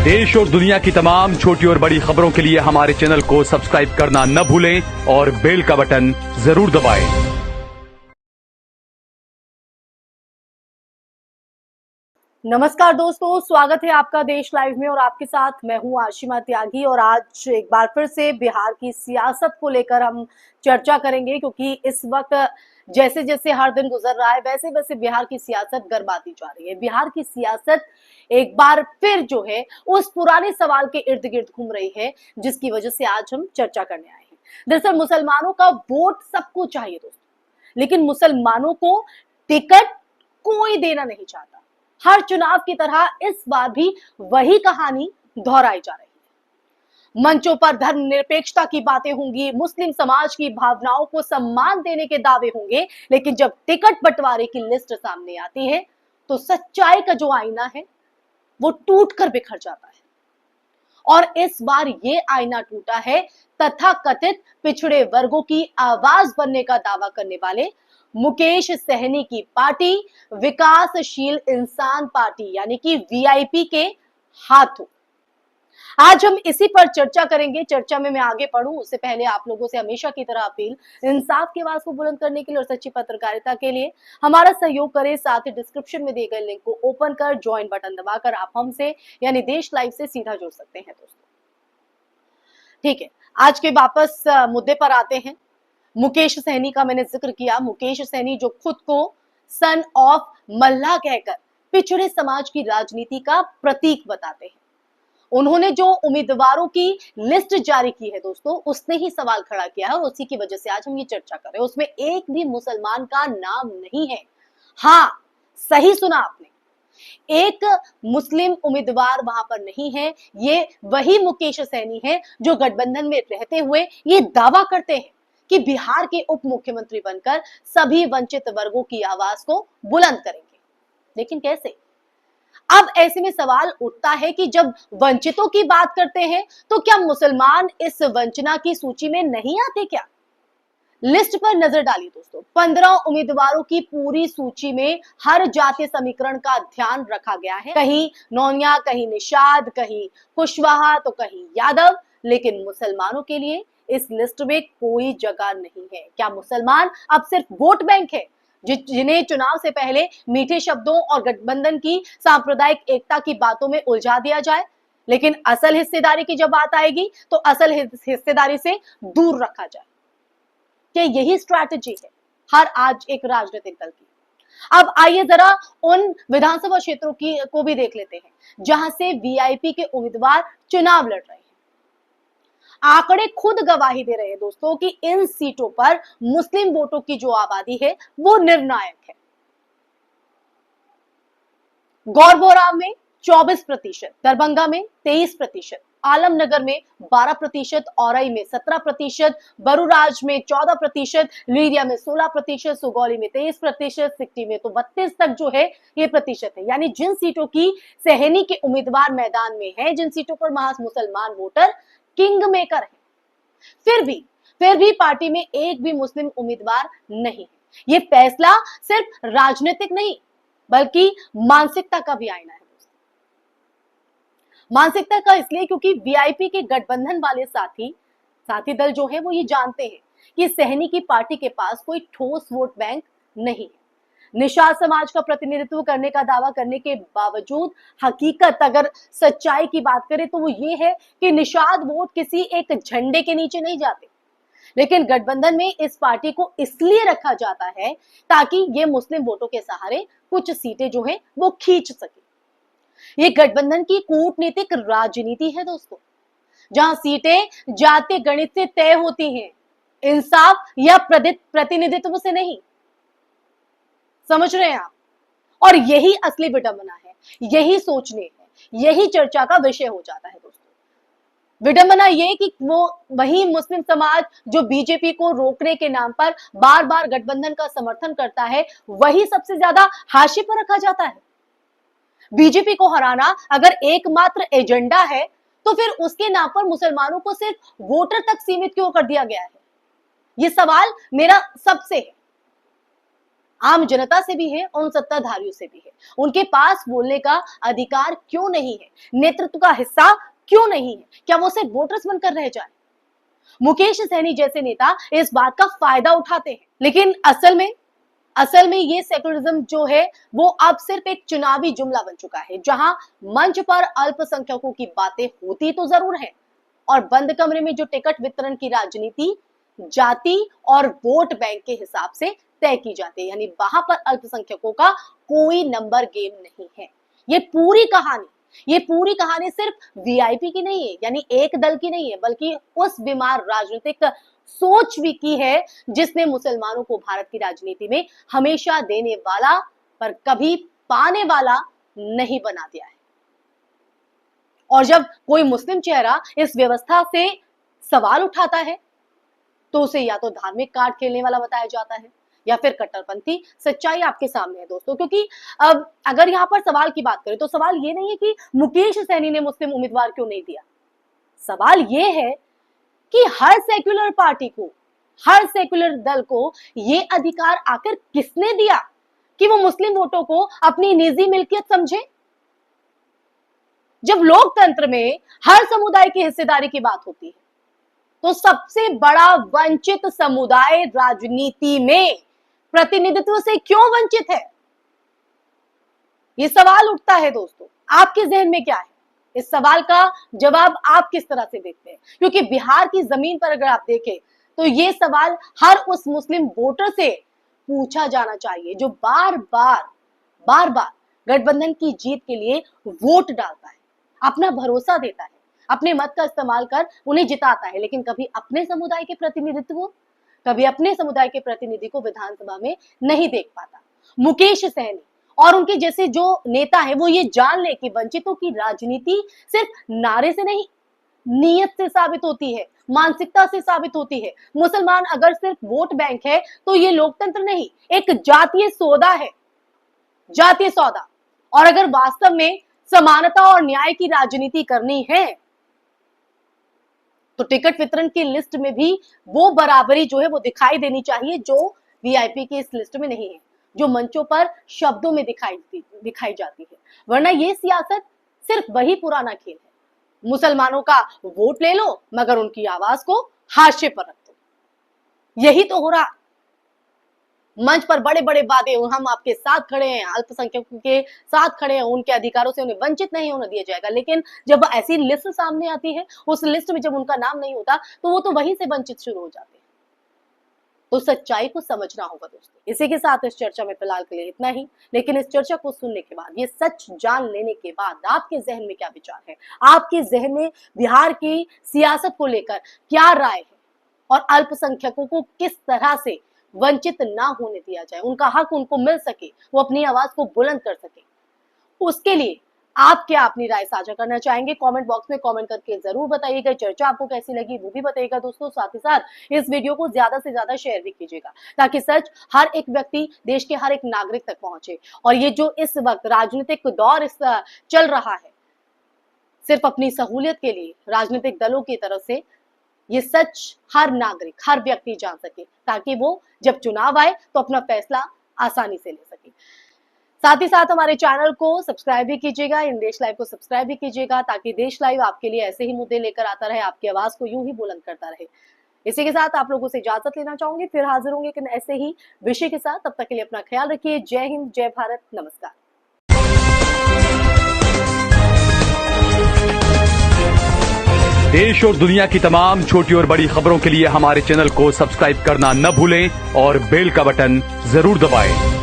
देश और दुनिया की तमाम छोटी और बड़ी खबरों के लिए हमारे चैनल को सब्सक्राइब करना न भूलें और बेल का बटन जरूर दबाएं। नमस्कार दोस्तों, स्वागत है आपका देश लाइव में और आपके साथ मैं हूं आशिमा त्यागी। और आज एक बार फिर से बिहार की सियासत को लेकर हम चर्चा करेंगे, क्योंकि इस वक्त जैसे जैसे हर दिन गुजर रहा है वैसे वैसे बिहार की सियासत गर्माती जा रही है। बिहार की सियासत एक बार फिर जो है उस पुराने सवाल के इर्द गिर्द घूम रही है, जिसकी वजह से आज हम चर्चा करने आए हैं। दरअसल मुसलमानों का वोट सबको चाहिए दोस्तों, लेकिन मुसलमानों को टिकट कोई देना नहीं चाहता। हर चुनाव की तरह इस बार भी वही कहानी दोहराई जा रही है। मंचों पर धर्मनिरपेक्षता की बातें होंगी, मुस्लिम समाज की भावनाओं को सम्मान देने के दावे होंगे, लेकिन जब टिकट बंटवारे की लिस्ट सामने आती है तो सच्चाई का जो आईना है वो टूटकर बिखर जाता है। और इस बार ये आईना टूटा है तथाकथित पिछड़े वर्गों की आवाज बनने का दावा करने वाले मुकेश सहनी की पार्टी विकासशील इंसान पार्टी यानी कि वीआईपी के हाथों। आज हम इसी पर चर्चा करेंगे। चर्चा में मैं आगे बढ़ूं उससे पहले आप लोगों से हमेशा की तरह अपील, इंसाफ की आवाज को बुलंद करने के लिए और सच्ची पत्रकारिता के लिए हमारा सहयोग करें। साथ ही डिस्क्रिप्शन में दिए गए लिंक को ओपन कर ज्वाइन बटन दबाकर आप हमसे यानी देश लाइव से सीधा जुड़ सकते हैं दोस्तों। ठीक है, आज के वापस मुद्दे पर आते हैं। मुकेश सहनी का मैंने जिक्र किया। मुकेश सहनी जो खुद को सन ऑफ मल्लाह कहकर पिछड़े समाज की राजनीति का प्रतीक बताते हैं, उन्होंने जो उम्मीदवारों की लिस्ट जारी की है दोस्तों, उसने ही सवाल खड़ा किया है और उसी की वजह से आज हम ये चर्चा कर रहे हैं। उसमें एक भी मुसलमान का नाम नहीं है। हाँ, सही सुना आपने, एक मुस्लिम उम्मीदवार वहां पर नहीं है। ये वही मुकेश सहनी है जो गठबंधन में रहते हुए ये दावा करते हैं कि बिहार के उप मुख्यमंत्री बनकर सभी वंचित वर्गों की आवाज को बुलंद करेंगे। लेकिन कैसे? अब ऐसे में सवाल उठता है कि जब वंचितों की बात करते हैं तो क्या मुसलमान इस वंचना की सूची में नहीं आते क्या? लिस्ट पर नजर डालिए दोस्तों। 15 उम्मीदवारों की पूरी सूची में हर जातीय समीकरण का ध्यान रखा गया है। कहीं नौनिया, कहीं निषाद, कहीं कुशवाहा तो कहीं यादव, लेकिन मुसलमानों के लिए इस लिस्ट में कोई जगह नहीं है। क्या मुसलमान अब सिर्फ वोट बैंक है जिन्हें चुनाव से पहले मीठे शब्दों और गठबंधन की सांप्रदायिक एकता की बातों में उलझा दिया जाए, लेकिन असल हिस्सेदारी की जब बात आएगी तो असल हिस्सेदारी से दूर रखा जाए? क्या यही स्ट्रैटेजी है हर आज एक राजनीतिक दल की? अब आइए जरा उन विधानसभा क्षेत्रों की को भी देख लेते हैं जहां से वीआईपी के उम्मीदवार चुनाव लड़ रहे हैं। आंकड़े खुद गवाही दे रहे हैं दोस्तों कि इन सीटों पर मुस्लिम वोटों की जो आबादी है वो निर्णायक है। गौरबोरा में 24%, दरभंगा में 23%, आलमनगर में 12%, औरई में 17%, बरूराज में 14%, लीरिया में 16%, सुगौली में 23%, सिक्टी में तो 32 तक जो है ये प्रतिशत है। यानी जिन सीटों की सहनी के उम्मीदवार मैदान में हैं, जिन सीटों पर महज मुसलमान वोटर किंग मेकर है, फिर भी पार्टी में एक भी मुस्लिम उम्मीदवार नहीं है। ये फैसला सिर्फ राजनीतिक नहीं बल्कि मानसिकता का भी आईना है। मानसिकता का इसलिए क्योंकि वीआईपी के गठबंधन वाले साथी दल जो है वो ये जानते हैं कि सहनी की पार्टी के पास कोई ठोस वोट बैंक नहीं है। निषाद समाज का प्रतिनिधित्व करने का दावा करने के बावजूद हकीकत अगर सच्चाई की बात करें तो वो ये है कि निषाद वोट किसी एक झंडे के नीचे नहीं जाते, लेकिन गठबंधन में इस पार्टी को इसलिए रखा जाता है ताकि ये मुस्लिम वोटों के सहारे कुछ सीटें जो है वो खींच सके। ये गठबंधन की कूटनीतिक राजनीति है दोस्तों, जहां सीटें जातीय गणित से तय होती हैं, इंसाफ या प्रतिनिधित्व से नहीं। समझ रहे हैं आप? और यही असली विडंबना है, यही सोचने है, यही चर्चा का विषय हो जाता है दोस्तों। विडंबना ये कि वो वही मुस्लिम समाज जो बीजेपी को रोकने के नाम पर बार बार गठबंधन का समर्थन करता है, वही सबसे ज्यादा हाशिए पर रखा जाता है। बीजेपी को हराना अगर एकमात्र एजेंडा है तो फिर उसके नाम पर मुसलमानों को सिर्फ वोटर तक सीमित क्यों कर दिया गया है? ये सवाल मेरा सबसे है। आम जनता से भी है और उन सत्ताधारियों से भी है। उनके पास बोलने का अधिकार क्यों नहीं है? नेतृत्व का हिस्सा क्यों नहीं है? क्या वो सिर्फ वोटर्स बनकर रह जाए? मुकेश सहनी जैसे नेता इस बात का फायदा उठाते हैं, लेकिन असल में ये सेकुलरिज्म जो है वो अब सिर्फ एक चुनावी जुमला बन चुका है, जहां मंच पर अल्पसंख्यकों की बातें होती तो जरूर है और बंद कमरे में जो टिकट वितरण की राजनीति जाति और वोट बैंक के हिसाब से तय की जाती है, यानी वहां पर अल्पसंख्यकों का कोई नंबर गेम नहीं है। ये पूरी कहानी सिर्फ वीआईपी की नहीं है, यानी एक दल की नहीं है, बल्कि उस बीमार राजनीतिक सोच भी की है जिसने मुसलमानों को भारत की राजनीति में हमेशा देने वाला पर कभी पाने वाला नहीं बना दिया है। और जब कोई मुस्लिम चेहरा इस व्यवस्था से सवाल उठाता है तो उसे या तो धार्मिक कार्ड खेलने वाला बताया जाता है या फिर कट्टरपंथी। सच्चाई आपके सामने है दोस्तों, क्योंकि अब अगर यहाँ पर सवाल की बात करें तो सवाल ये नहीं है कि मुकेश सहनी ने मुस्लिम उम्मीदवार क्यों नहीं दिया। सवाल ये है कि हर सेक्युलर पार्टी को, हर सेक्युलर दल को ये अधिकार आखिर किसने दिया कि वो मुस्लिम वोटों को अपनी निजी मिल्कियत समझे? जब लोकतंत्र में हर समुदाय की हिस्सेदारी की बात होती है तो सबसे बड़ा वंचित समुदाय राजनीति में प्रतिनिधित्व से क्यों वंचित है? ये सवाल उठता है दोस्तों, आपके जहन में क्या है? इस सवाल का जवाब आप किस तरह से देखते हैं? क्योंकि बिहार की जमीन पर अगर आप देखें तो ये सवाल हर उस मुस्लिम वोटर से पूछा जाना चाहिए जो बार बार गठबंधन की जीत के लिए वोट डालता है, अपना भरोसा देता है, अपने मत का इस्तेमाल कर उन्हें जिताता है, लेकिन कभी अपने समुदाय के प्रतिनिधि को विधानसभा में नहीं देख पाता। मुकेश सहनी और उनके जैसे जो नेता है वो ये जान ले कि वंचितों की राजनीति सिर्फ नारे से नहीं, नीयत से साबित होती है, मानसिकता से साबित होती है। मुसलमान अगर सिर्फ वोट बैंक है तो ये लोकतंत्र नहीं, एक जातीय सौदा है, जातीय सौदा। और अगर वास्तव में समानता और न्याय की राजनीति करनी है तो टिकट वितरण की लिस्ट में भी वो बराबरी जो है वो दिखाई देनी चाहिए जो वीआईपी की इस लिस्ट में नहीं है, जो मंचों पर शब्दों में दिखाई जाती है। वरना ये सियासत सिर्फ वही पुराना खेल है, मुसलमानों का वोट ले लो मगर उनकी आवाज को हाशिए पर रख दो। यही तो हो रहा। मंच पर बड़े बड़े वादे, हम आपके साथ खड़े हैं, अल्पसंख्यकों के साथ खड़े हैं, उनके अधिकारों से उन्हें वंचित नहीं होने दिया जाएगा, लेकिन जब ऐसी लिस्ट सामने आती है, उस लिस्ट में जब उनका नाम नहीं होता तो वो तो वहीं से वंचित शुरू हो जाते हैं। तो सच्चाई को समझना होगा दोस्तों। इसी के साथ इस चर्चा में फिलहाल के लिए इतना ही, लेकिन इस चर्चा को सुनने के बाद, ये सच जान लेने के बाद आपके जहन में क्या विचार है? आपके जहन में बिहार की सियासत को लेकर क्या राय है और अल्पसंख्यकों को किस तरह से वंचित ना होने दिया जाए, उनका हक उनको मिल सके, वो अपनी आवाज को बुलंद कर सके, उसके लिए आप क्या अपनी राय साझा करना चाहेंगे? कमेंट बॉक्स में कमेंट करके जरूर बताइएगा। चर्चा आपको कैसी लगी वो भी बताइएगा दोस्तों। साथ ही साथ इस वीडियो को ज्यादा से ज्यादा शेयर भी कीजिएगा ताकि सच हर एक व्यक्ति, देश के हर एक नागरिक तक पहुंचे। और ये जो इस वक्त राजनीतिक दौर चल रहा है, सिर्फ अपनी सहूलियत के लिए राजनीतिक दलों की तरफ से, ये सच हर नागरिक, हर व्यक्ति जान सके ताकि वो जब चुनाव आए तो अपना फैसला आसानी से ले सके। साथ ही साथ हमारे चैनल को सब्सक्राइब भी कीजिएगा, इन देश लाइव को सब्सक्राइब भी कीजिएगा ताकि देश लाइव आपके लिए ऐसे ही मुद्दे लेकर आता रहे, आपकी आवाज को यूं ही बुलंद करता रहे। इसी के साथ आप लोगों से इजाजत लेना चाहूंगी, फिर हाजिर होंगे लेकिन ऐसे ही विषय के साथ। तब तक के लिए अपना ख्याल रखिए। जय हिंद, जय भारत, नमस्कार। देश और दुनिया की तमाम छोटी और बड़ी खबरों के लिए हमारे चैनल को सब्सक्राइब करना न भूलें और बेल का बटन जरूर दबाएं।